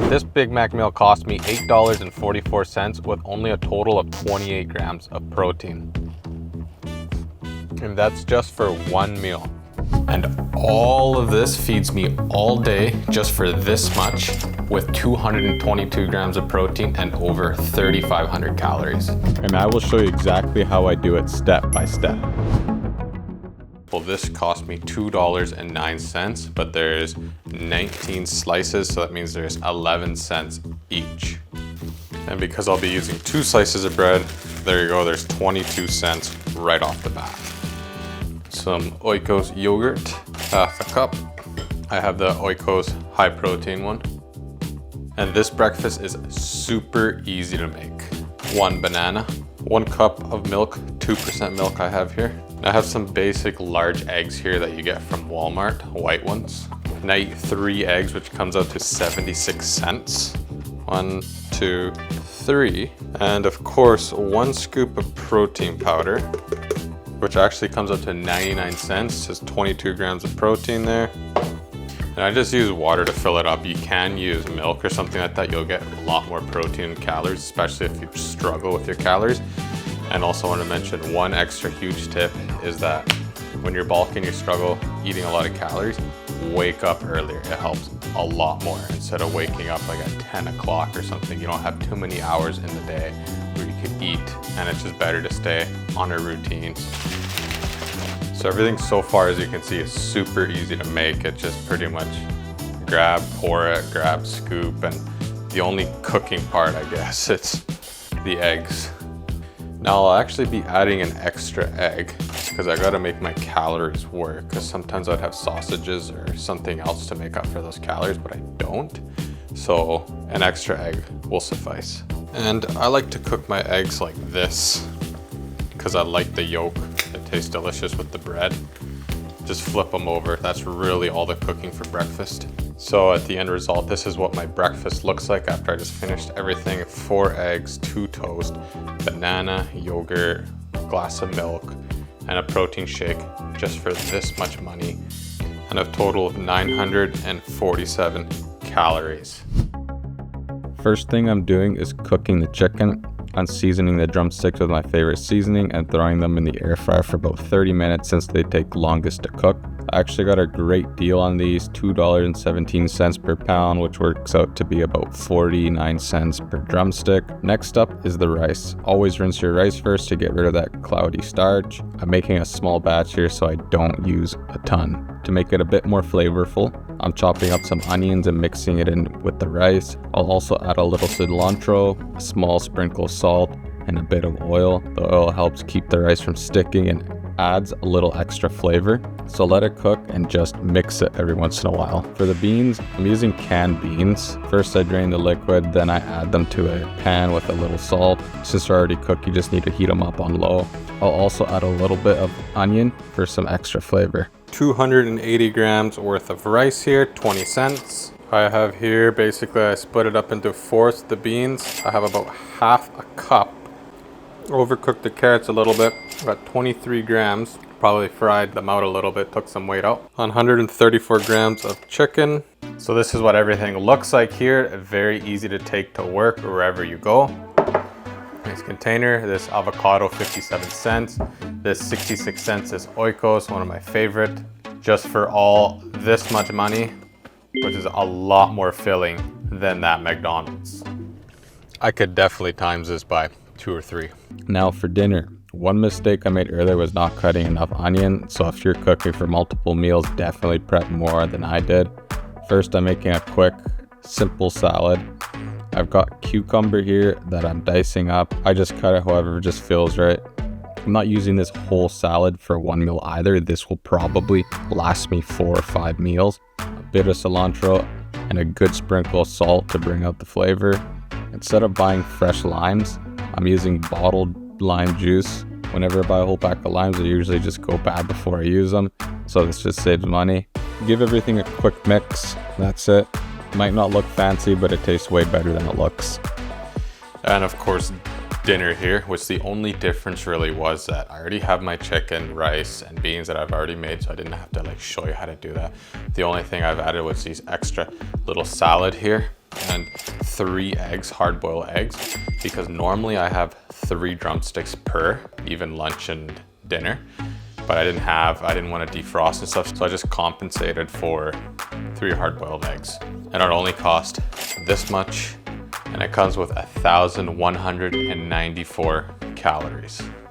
This Big Mac meal cost me $8.44 with only a total of 28 grams of protein. And that's just for one meal. And all of this feeds me all day just for this much with 222 grams of protein and over 3,500 calories. And I will show you exactly how I do it step by step. Well, this cost me $2.09, but there's 19 slices, so that means there's 11 cents each. And because I'll be using 2 slices of bread, there you go, there's 22 cents right off the bat. Some Oikos yogurt, half a cup. I have the Oikos high protein one. And this breakfast is super easy to make. 1 banana, 1 cup of milk, 2% milk I have here. I have some basic large eggs here that you get from Walmart, white ones. And I eat 3 eggs, which comes out to 76 cents. 1, 2, 3. And of course, 1 scoop of protein powder, which actually comes up to 99 cents. Just 22 grams of protein there. And I just use water to fill it up. You can use milk or something like that. You'll get a lot more protein and calories, especially if you struggle with your calories. And also want to mention one extra huge tip is that when you're bulking, you struggle eating a lot of calories, wake up earlier. It helps a lot more. Instead of waking up like at 10 o'clock or something, you don't have too many hours in the day where you can eat, and it's just better to stay on a routine. So everything so far, as you can see, is super easy to make. It's just pretty much grab, pour it, grab, scoop, and the only cooking part, I guess, it's the eggs. Now I'll actually be adding an extra egg because I gotta make my calories work, because sometimes I'd have sausages or something else to make up for those calories, but I don't. So an extra egg will suffice. And I like to cook my eggs like this because I like the yolk. It tastes delicious with the bread. Just flip them over. That's really all the cooking for breakfast. So at the end result, this is what my breakfast looks like after I just finished everything. 4 eggs, 2 toast, banana, yogurt, glass of milk, and a protein shake just for this much money, and a total of 947 calories. First thing I'm doing is cooking the chicken. I'm seasoning the drumsticks with my favorite seasoning and throwing them in the air fryer for about 30 minutes since they take longest to cook. I actually got a great deal on these, $2.17 per pound, which works out to be about 49 cents per drumstick. Next up is the rice. Always rinse your rice first to get rid of that cloudy starch. I'm making a small batch here so I don't use a ton. To make it a bit more flavorful, I'm chopping up some onions and mixing it in with the rice. I'll also add a little cilantro, a small sprinkle of salt, and a bit of oil. The oil helps keep the rice from sticking and adds a little extra flavor. So let it cook and just mix it every once in a while. For the beans, I'm using canned beans. First I drain the liquid, then I add them to a pan with a little salt. Since they're already cooked, you just need to heat them up on low. I'll also add a little bit of onion for some extra flavor. 280 grams worth of rice here, 20 cents. I have here, basically I split it up into 4ths, the beans. I have about half a cup. Overcooked the carrots a little bit, about 23 grams. Probably fried them out a little bit, took some weight out. 134 grams of chicken. So this is what everything looks like here. Very easy to take to work wherever you go. Nice container. This avocado, 57 cents. This 66 cents is Oikos, one of my favorite. Just for all this much money, which is a lot more filling than that McDonald's. I could definitely times this by 2 or 3. Now for dinner. One mistake I made earlier was not cutting enough onion, so if you're cooking for multiple meals, definitely prep more than I did. First, I'm making a quick, simple salad. I've got cucumber here that I'm dicing up. I just cut it however it just feels right. I'm not using this whole salad for one meal either. This will probably last me 4 or 5 meals. A bit of cilantro and a good sprinkle of salt to bring out the flavor. Instead of buying fresh limes, I'm using bottled lime juice. Whenever I buy a whole pack of limes, they usually just go bad before I use them, so this just saves money. Give everything a quick mix. That's it. Might not look fancy, but it tastes way better than it looks. And of course, dinner here, which the only difference really was that I already have my chicken, rice, and beans that I've already made, so I didn't have to like show you how to do that. The only thing I've added was these extra little salad here and 3 eggs, hard-boiled eggs, because normally I have 3 drumsticks per, even lunch and dinner, but I didn't want to defrost and stuff, so I just compensated for 3 hard-boiled eggs. And it only cost this much, and it comes with 1,194 calories.